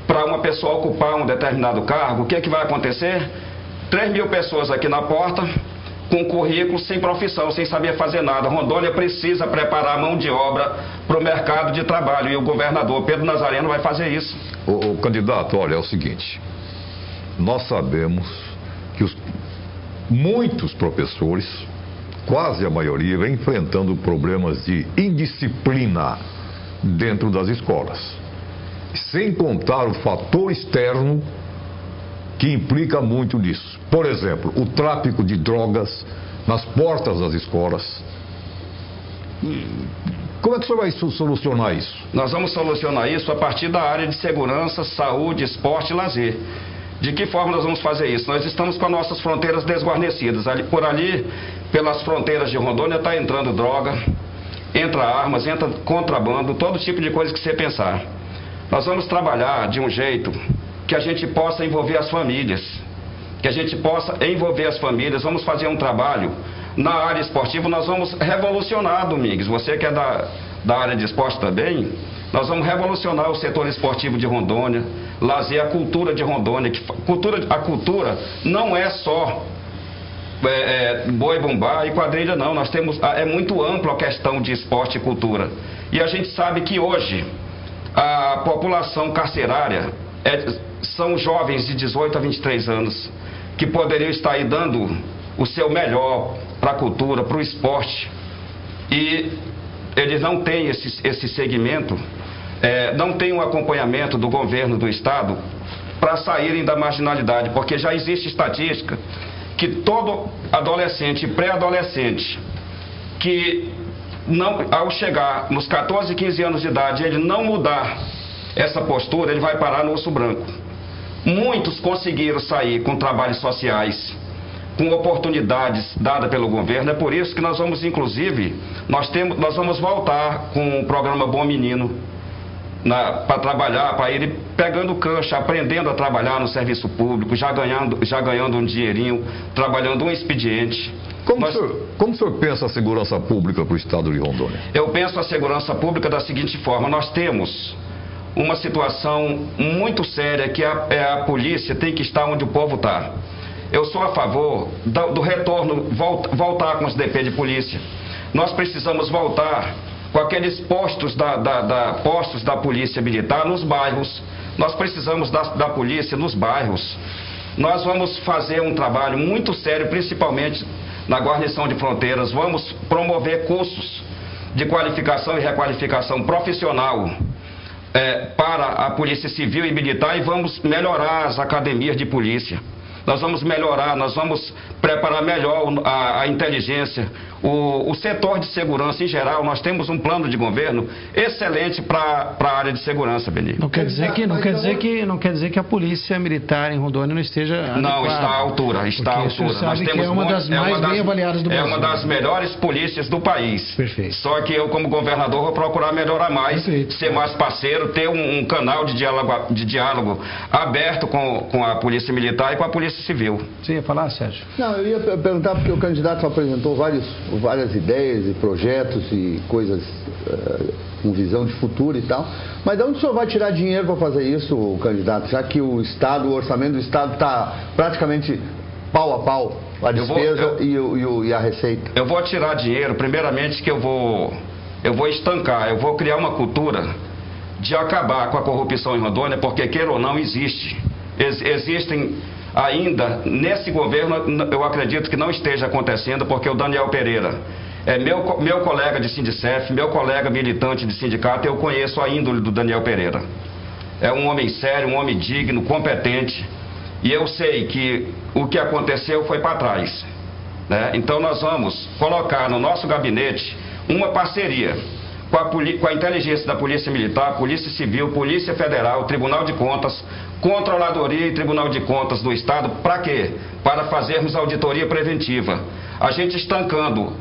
para uma pessoa ocupar um determinado cargo, o que é que vai acontecer? 3.000 pessoas aqui na porta, com currículo, sem profissão, sem saber fazer nada. Rondônia precisa preparar a mão de obra para o mercado de trabalho e o governador Pedro Nazareno vai fazer isso. O candidato, olha, é o seguinte, nós sabemos que muitos professores, quase a maioria, vem enfrentando problemas de indisciplina dentro das escolas. Sem contar o fator externo que implica muito nisso. Por exemplo, o tráfico de drogas nas portas das escolas. Como é que o senhor vai solucionar isso? Nós vamos solucionar isso a partir da área de segurança, saúde, esporte e lazer. De que forma nós vamos fazer isso? Nós estamos com as nossas fronteiras desguarnecidas. Por ali, pelas fronteiras de Rondônia, está entrando droga, entra armas, entra contrabando, todo tipo de coisa que você pensar. Nós vamos trabalhar de um jeito que a gente possa envolver as famílias. Vamos fazer um trabalho na área esportiva, nós vamos revolucionar, Domingues. Você que é da área de esporte também, nós vamos revolucionar o setor esportivo de Rondônia, lazer, a cultura de Rondônia. A cultura não é só boi bumbá e quadrilha, não. É muito ampla a questão de esporte e cultura. E a gente sabe que hoje a população carcerária são jovens de 18 a 23 anos que poderiam estar aí dando o seu melhor para a cultura, para o esporte. E eles não têm esse segmento, não tem um acompanhamento do governo do estado para saírem da marginalidade, porque já existe estatística que todo adolescente e pré-adolescente que ao chegar nos 14, 15 anos de idade, ele não mudar essa postura, ele vai parar no osso branco. Muitos conseguiram sair com trabalhos sociais, com oportunidades dadas pelo governo. É por isso que nós vamos, inclusive, nós vamos voltar com o programa Bom Menino para trabalhar, para ir pegando cancha, aprendendo a trabalhar no serviço público, já ganhando um dinheirinho, trabalhando um expediente. Como o senhor pensa a segurança pública para o estado de Rondônia? Eu penso a segurança pública da seguinte forma: nós temos uma situação muito séria que a polícia tem que estar onde o povo está. Eu sou a favor do retorno, voltar com os DP de polícia. Nós precisamos voltar com aqueles postos da polícia militar nos bairros. Nós precisamos da polícia nos bairros. Nós vamos fazer um trabalho muito sério, principalmente na guarnição de fronteiras. Vamos promover cursos de qualificação e requalificação profissional para a polícia civil e militar, e vamos melhorar as academias de polícia. Nós vamos melhorar, nós vamos preparar melhor a inteligência, O setor de segurança em geral, nós temos um plano de governo excelente para a área de segurança, Beni. Não quer dizer que a polícia militar em Rondônia não esteja adequada. Não, está à altura, está à altura. Nós temos que é uma das mais bem avaliadas do Brasil. É uma das melhores polícias do país. Perfeito. Só que eu, como governador, vou procurar melhorar mais, ser mais parceiro, ter um canal de diálogo aberto com a polícia militar e com a polícia civil. Você ia falar, Sérgio? Não, eu ia perguntar porque o candidato apresentou várias ideias e projetos e coisas com visão de futuro e tal. Mas de onde o senhor vai tirar dinheiro para fazer isso, candidato? Já que o orçamento do Estado está praticamente pau a pau, a despesa e a receita. Eu vou tirar dinheiro, primeiramente, que eu vou estancar, eu vou criar uma cultura de acabar com a corrupção em Rondônia, porque, queira ou não, existe. Existem ainda, nesse governo, eu acredito que não esteja acontecendo, porque o Daniel Pereira é meu colega de Sindicef, meu colega militante de sindicato, eu conheço a índole do Daniel Pereira. É um homem sério, um homem digno, competente, e eu sei que o que aconteceu foi para trás, né? Então nós vamos colocar no nosso gabinete uma parceria com a inteligência da Polícia Militar, Polícia Civil, Polícia Federal, Tribunal de Contas, Controladoria e Tribunal de Contas do Estado. Para quê? Para fazermos auditoria preventiva. A gente estancando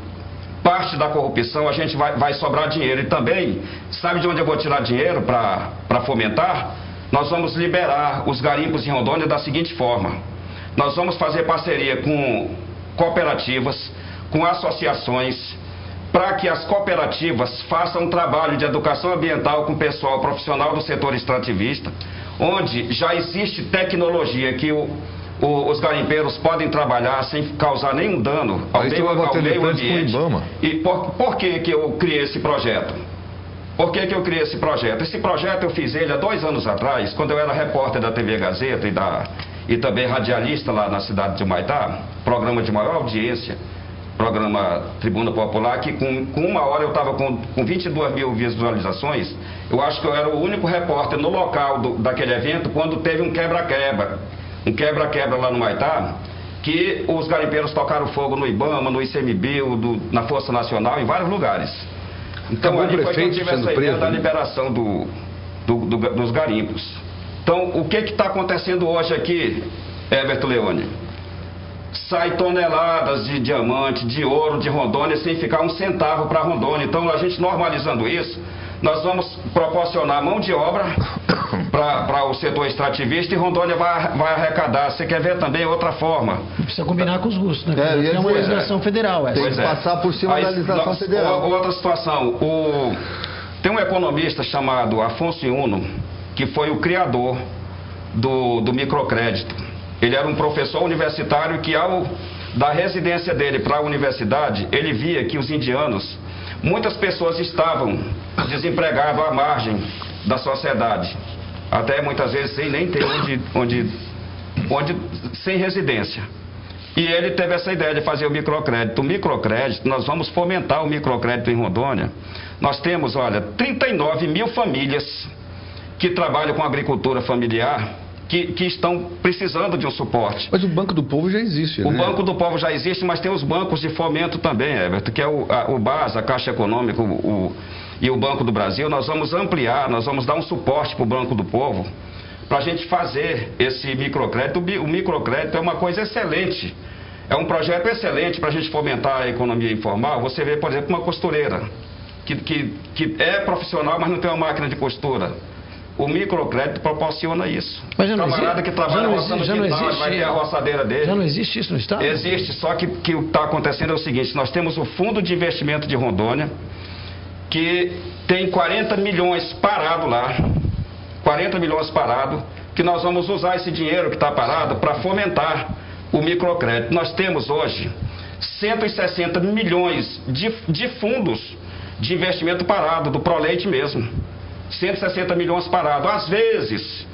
parte da corrupção, a gente vai sobrar dinheiro. E também, sabe de onde eu vou tirar dinheiro para fomentar? Nós vamos liberar os garimpos em Rondônia da seguinte forma. Nós vamos fazer parceria com cooperativas, com associações, para que as cooperativas façam um trabalho de educação ambiental com o pessoal profissional do setor extrativista, onde já existe tecnologia que os garimpeiros podem trabalhar sem causar nenhum dano ao meio ambiente. E por que eu criei esse projeto? Por que eu criei esse projeto? Esse projeto eu fiz ele há 2 anos atrás, quando eu era repórter da TV Gazeta e também radialista lá na cidade de Humaitá, programa de maior audiência, programa Tribuna Popular, que com 1 hora eu estava com 22 mil visualizações. Eu acho que eu era o único repórter no local daquele evento quando teve um quebra-quebra lá no Humaitá, que os garimpeiros tocaram fogo no IBAMA, no ICMBio, na Força Nacional, em vários lugares. Então ali foi que eu tive essa ideia da liberação dos garimpos. Então, o que está acontecendo hoje aqui, Everton Leone? Sai toneladas de diamante, de ouro de Rondônia sem ficar um centavo para Rondônia. Então, a gente normalizando isso, nós vamos proporcionar mão de obra para o setor extrativista e Rondônia vai arrecadar. Você quer ver também outra forma? Precisa combinar com os russos, né? É uma legislação federal. Tem que passar por cima da legislação federal. Outra situação, tem um economista chamado Afonso Uno, que foi o criador do microcrédito. Ele era um professor universitário que, ao da residência dele para a universidade, ele via que os indianos, muitas pessoas estavam desempregadas à margem da sociedade, até muitas vezes sem nem ter sem residência. E ele teve essa ideia de fazer o microcrédito. O microcrédito, nós vamos fomentar o microcrédito em Rondônia. Nós temos, 39 mil famílias que trabalham com agricultura familiar, que estão precisando de um suporte. Mas o Banco do Povo já existe, né? O Banco do Povo já existe, mas tem os bancos de fomento também, Everton, que é o BAS, a Caixa Econômica e o Banco do Brasil. Nós vamos ampliar, nós vamos dar um suporte para o Banco do Povo, para a gente fazer esse microcrédito. O microcrédito é uma coisa excelente, é um projeto excelente para a gente fomentar a economia informal. Você vê, por exemplo, uma costureira, que é profissional, mas não tem uma máquina de costura. O microcrédito proporciona isso. Mas já não camarada que trabalha roçando quintal, vai ter a roçadeira dele. Já não existe isso no Estado? Existe, só que o que está acontecendo é o seguinte: nós temos o Fundo de Investimento de Rondônia, que tem 40 milhões parado lá, 40 milhões parado, que nós vamos usar esse dinheiro que está parado para fomentar o microcrédito. Nós temos hoje 160 milhões de fundos de investimento parado, do Proleite mesmo. 160 milhões parado. Às vezes,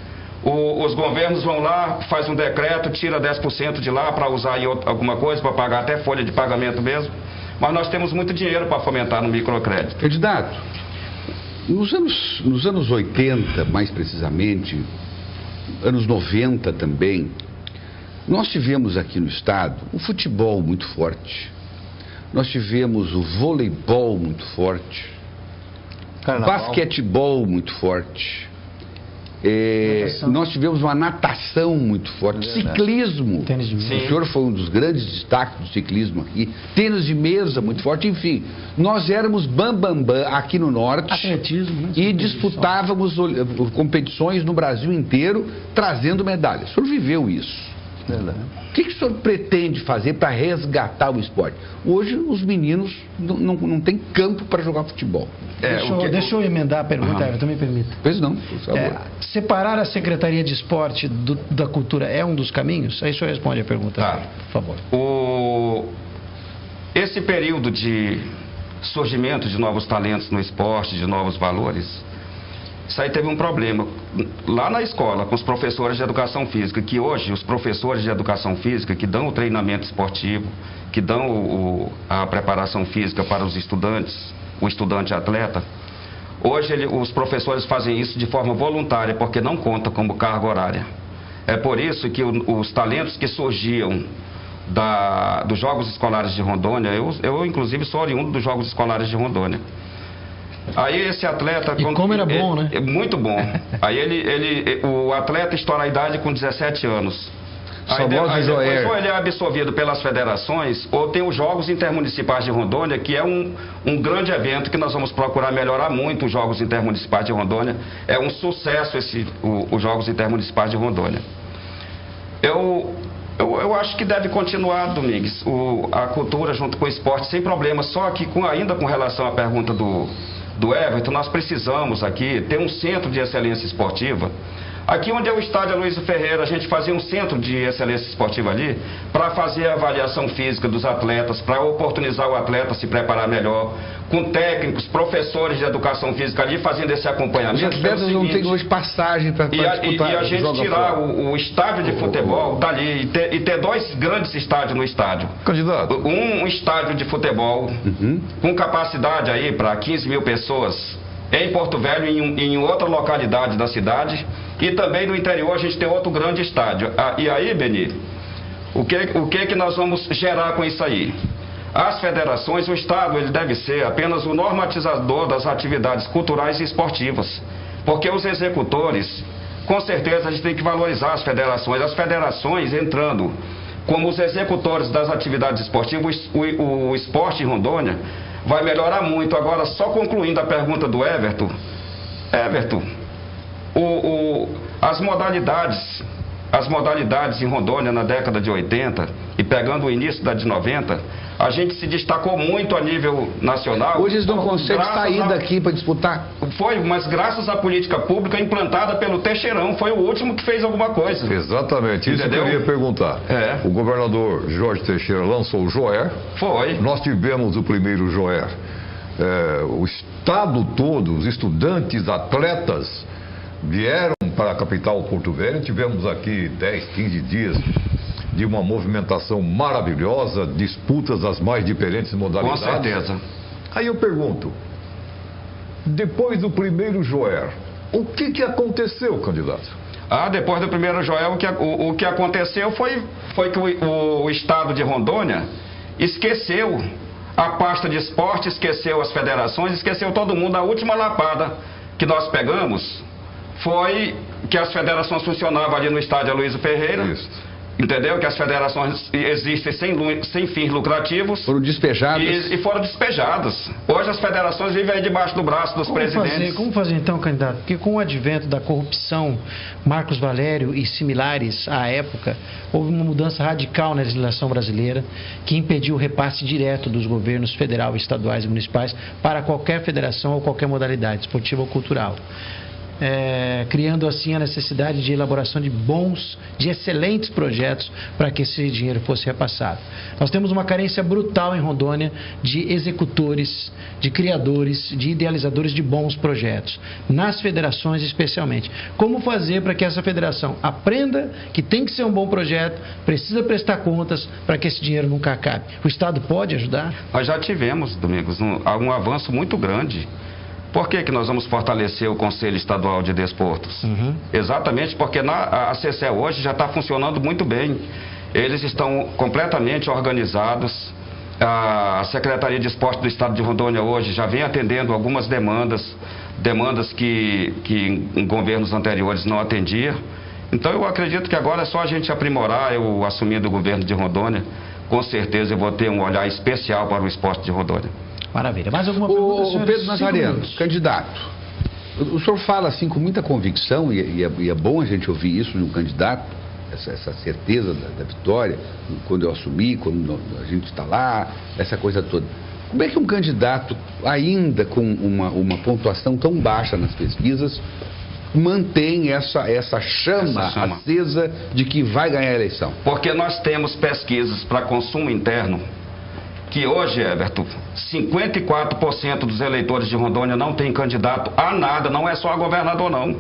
os governos vão lá, faz um decreto, tira 10% de lá para usar em alguma coisa, para pagar até folha de pagamento mesmo. Mas nós temos muito dinheiro para fomentar no microcrédito. Candidato, nos anos 80, mais precisamente, anos 90 também, nós tivemos aqui no Estado um futebol muito forte. nós tivemos o voleibol muito forte, basquetebol muito forte, nós tivemos uma natação muito forte, ciclismo. Tênis de mesa. O senhor foi um dos grandes destaques do ciclismo aqui. Tênis de mesa muito forte, enfim. Nós éramos bam aqui no norte. Atletismo, né? E disputávamos competições no Brasil inteiro, trazendo medalhas. O senhor viveu isso. O que o senhor pretende fazer para resgatar o esporte? Hoje os meninos não têm campo para jogar futebol. Deixa eu emendar a pergunta, Everton, me permita. Pois não, por favor. Separar a Secretaria de Esporte da Cultura é um dos caminhos? Aí o senhor responde a pergunta, por favor. Esse período de surgimento de novos talentos no esporte, de novos valores, isso aí teve um problema lá na escola, com os professores de educação física, que hoje os professores de educação física que dão o treinamento esportivo, que dão a preparação física para os estudantes, o estudante atleta, hoje os professores fazem isso de forma voluntária, porque não conta como carga horária. É por isso que os talentos que surgiam dos Jogos Escolares de Rondônia, eu inclusive sou oriundo dos Jogos Escolares de Rondônia. Aí esse atleta... como era bom, né? Muito bom. Aí o atleta estoura a idade com 17 anos. Aí depois ou ele é absorvido pelas federações, ou tem os Jogos Intermunicipais de Rondônia, que é um grande evento que nós vamos procurar melhorar muito os Jogos Intermunicipais de Rondônia. É um sucesso os Jogos Intermunicipais de Rondônia. Eu acho que deve continuar, Domingues, a cultura junto com o esporte, sem problema. Só que ainda com relação à pergunta do Everton, nós precisamos aqui ter um centro de excelência esportiva. Aqui onde é o estádio Aloysio Ferreira, a gente fazia um centro de excelência esportiva ali para fazer a avaliação física dos atletas, para oportunizar o atleta a se preparar melhor, com técnicos, professores de educação física ali fazendo esse acompanhamento. Os atletas não têm hoje passagem para disputar. E a gente tirar o estádio de futebol dali e ter dois grandes estádios no estádio. Candidato. Um estádio de futebol com capacidade aí para 15 mil pessoas em Porto Velho, em outra localidade da cidade, e também no interior a gente tem outro grande estádio. E aí, Beni, o que nós vamos gerar com isso aí? As federações, o Estado, ele deve ser apenas o normatizador das atividades culturais e esportivas, porque os executores, com certeza a gente tem que valorizar as federações entrando como os executores das atividades esportivas, o esporte em Rondônia vai melhorar muito. Agora, só concluindo a pergunta do Everton, as modalidades em Rondônia na década de 80 e pegando o início da de 90, a gente se destacou muito a nível nacional. Hoje eles não conseguem sair daqui para disputar. Mas graças à política pública implantada pelo Teixeirão, foi o último que fez alguma coisa. Exatamente, isso que eu queria perguntar. O governador Jorge Teixeira lançou o JOER. Foi. Nós tivemos o primeiro JOER. O estado todo, os estudantes, atletas, vieram para a capital Porto Velho. Tivemos aqui 10, 15 dias de uma movimentação maravilhosa, disputas das mais diferentes modalidades. Com certeza. Aí eu pergunto, depois do primeiro JOER, o que aconteceu, candidato? Depois do primeiro JOER, o que aconteceu foi que o estado de Rondônia esqueceu a pasta de esporte, esqueceu as federações, esqueceu todo mundo. A última lapada que nós pegamos foi que as federações funcionavam ali no estádio Aloysio Ferreira. Isso. Entendeu? Que as federações existem sem fins lucrativos. Foram despejadas. E foram despejadas. Hoje as federações vivem aí debaixo do braço dos presidentes. Como fazer então, candidato? Porque com o advento da corrupção, Marcos Valério e similares à época, houve uma mudança radical na legislação brasileira que impediu o repasse direto dos governos federal, estaduais e municipais para qualquer federação ou qualquer modalidade, esportiva ou cultural. Criando assim a necessidade de elaboração de excelentes projetos para que esse dinheiro fosse repassado. Nós temos uma carência brutal em Rondônia de executores, de criadores, de idealizadores de bons projetos, nas federações especialmente. Como fazer para que essa federação aprenda que tem que ser um bom projeto, precisa prestar contas para que esse dinheiro nunca acabe? O Estado pode ajudar? Nós já tivemos, Domingos, um avanço muito grande. Por que nós vamos fortalecer o Conselho Estadual de Desportos? Exatamente porque a CCE hoje já está funcionando muito bem. Eles estão completamente organizados. A Secretaria de Esporte do Estado de Rondônia hoje já vem atendendo algumas demandas que em governos anteriores não atendia. Então eu acredito que agora é só a gente aprimorar. Eu assumindo o governo de Rondônia, com certeza eu vou ter um olhar especial para o esporte de Rondônia. Maravilha. Mais alguma pergunta, o Pedro Nazareno, candidato. O senhor fala assim com muita convicção, e é bom a gente ouvir isso de um candidato, essa certeza da vitória, quando eu assumi, quando a gente está lá, essa coisa toda. Como é que um candidato, ainda com uma pontuação tão baixa nas pesquisas, mantém essa chama acesa de que vai ganhar a eleição? Porque nós temos pesquisas para consumo interno que hoje, Everton, 54% dos eleitores de Rondônia não tem candidato a nada, não é só a governador não,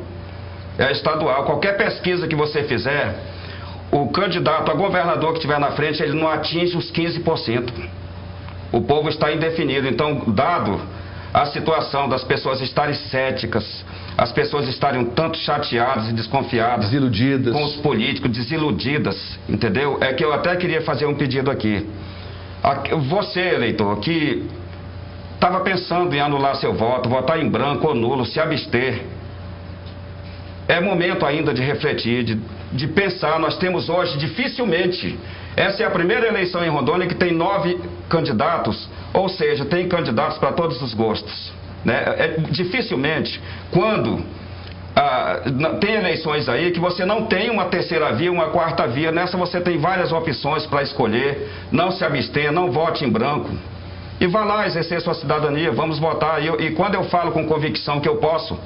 é estadual. Qualquer pesquisa que você fizer, o candidato a governador que estiver na frente, ele não atinge os 15%. O povo está indefinido. Então, dado a situação das pessoas estarem céticas, as pessoas estarem um tanto chateadas e desconfiadas, desiludidas com os políticos, desiludidas, entendeu? É que eu até queria fazer um pedido aqui. Você, eleitor, que estava pensando em anular seu voto, votar em branco ou nulo, se abster, é momento ainda de refletir, de pensar. Nós temos hoje, dificilmente, essa é a primeira eleição em Rondônia que tem 9 candidatos, ou seja, tem candidatos para todos os gostos, né? Dificilmente, quando tem eleições aí que você não tem uma terceira via, uma quarta via, nessa você tem várias opções para escolher, não se abstenha, não vote em branco. E vá lá exercer sua cidadania, vamos votar. E quando eu falo com convicção que eu posso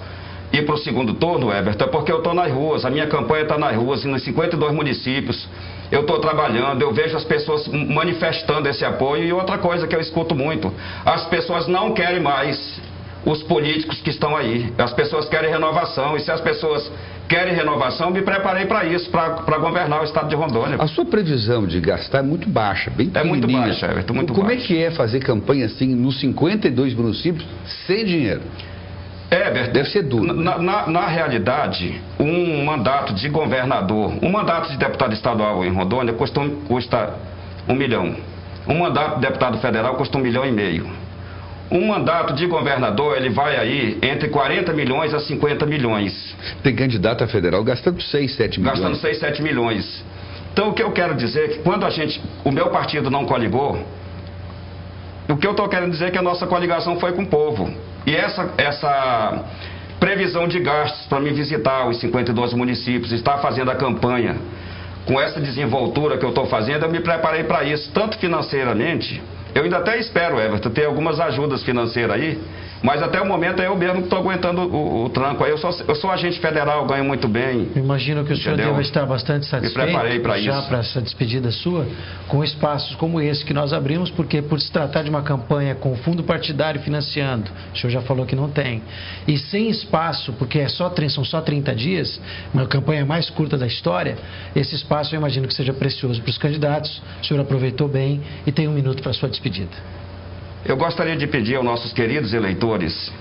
ir para o segundo turno, Everton, é porque eu estou nas ruas, a minha campanha está nas ruas, nos 52 municípios, eu estou trabalhando, eu vejo as pessoas manifestando esse apoio. E outra coisa que eu escuto muito, as pessoas não querem mais os políticos que estão aí, as pessoas querem renovação, e se as pessoas querem renovação, me preparei para isso, para governar o estado de Rondônia. A sua previsão de gastar é muito baixa, bem pequenininha. É muito baixa, Everton, muito Como baixa. é que é fazer campanha assim nos 52 municípios sem dinheiro? Everton, deve ser duro. Na realidade, um mandato de governador, um mandato de deputado estadual em Rondônia custa 1 milhão. Um mandato de deputado federal custa 1,5 milhão. Um mandato de governador, ele vai aí entre 40 milhões a 50 milhões. Tem candidato a federal gastando 6, 7 milhões. Gastando 6, 7 milhões. Então, o que eu quero dizer é que quando o meu partido não coligou, o que eu estou querendo dizer é que a nossa coligação foi com o povo. E essa previsão de gastos para me visitar os 52 municípios, estar fazendo a campanha, com essa desenvoltura que eu estou fazendo, eu me preparei para isso, tanto financeiramente. Eu ainda até espero, Everton, ter algumas ajudas financeiras aí, mas até o momento é eu mesmo que estou aguentando o tranco aí. Eu sou agente federal, ganho muito bem. Imagino que o senhor deve estar bastante satisfeito, me preparei para já isso, para essa despedida sua, com espaços como esse que nós abrimos, porque por se tratar de uma campanha com fundo partidário financiando, o senhor já falou que não tem, e sem espaço, porque são só 30 dias, uma campanha mais curta da história, esse espaço eu imagino que seja precioso para os candidatos. O senhor aproveitou bem e tem 1 minuto para a sua despedida. Eu gostaria de pedir aos nossos queridos eleitores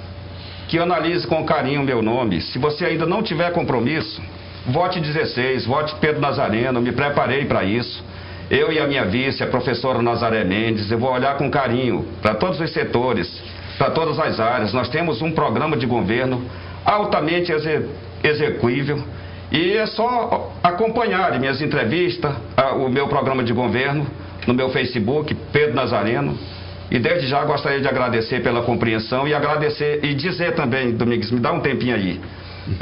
que analise com carinho o meu nome. Se você ainda não tiver compromisso, vote 16, vote Pedro Nazareno, me preparei para isso. Eu e a minha vice, a professora Nazaré Mendes, eu vou olhar com carinho para todos os setores, para todas as áreas. Nós temos um programa de governo altamente execuível e é só acompanhar minhas entrevistas, o meu programa de governo no meu Facebook, Pedro Nazareno. E desde já gostaria de agradecer pela compreensão e agradecer e dizer também, Domingos, me dá um tempinho aí.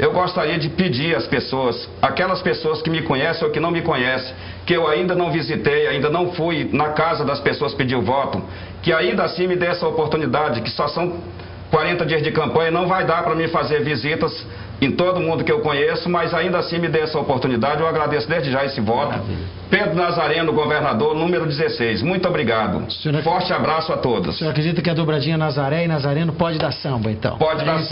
Eu gostaria de pedir às pessoas, aquelas pessoas que me conhecem ou que não me conhecem, que eu ainda não visitei, ainda não fui na casa das pessoas pedir o voto, que ainda assim me dê essa oportunidade, que só são 40 dias de campanha, não vai dar para mim fazer visitas em todo mundo que eu conheço, mas ainda assim me dê essa oportunidade. Eu agradeço desde já esse voto. Pedro Nazareno, governador, número 16. Muito obrigado. Forte abraço a todos. O senhor acredita que a dobradinha Nazaré e Nazareno pode dar samba, então? Pode dar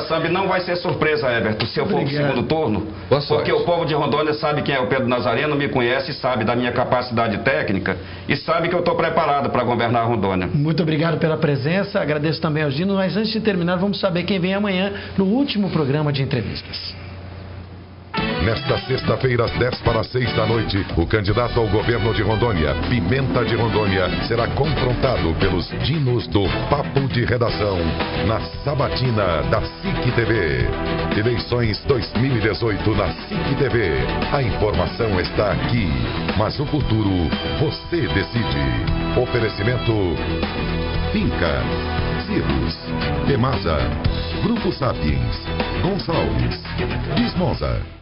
samba e não vai ser surpresa, Everton, se eu for pro segundo turno, porque o povo de Rondônia sabe quem é o Pedro Nazareno, me conhece, sabe da minha capacidade técnica e sabe que eu estou preparado para governar Rondônia. Muito obrigado pela presença, agradeço também aos Dino, mas antes de terminar, vamos saber quem vem amanhã no último programa de entrevistas. Nesta sexta-feira, às 5:50 da noite, o candidato ao governo de Rondônia, Pimenta de Rondônia, será confrontado pelos dinos do Papo de Redação na sabatina da SIC TV. Eleições 2018 na SIC TV. A informação está aqui, mas o futuro você decide. Oferecimento Finca, Cirrus, Temasa, Grupo Sapiens, Gonçalves, Dismosa.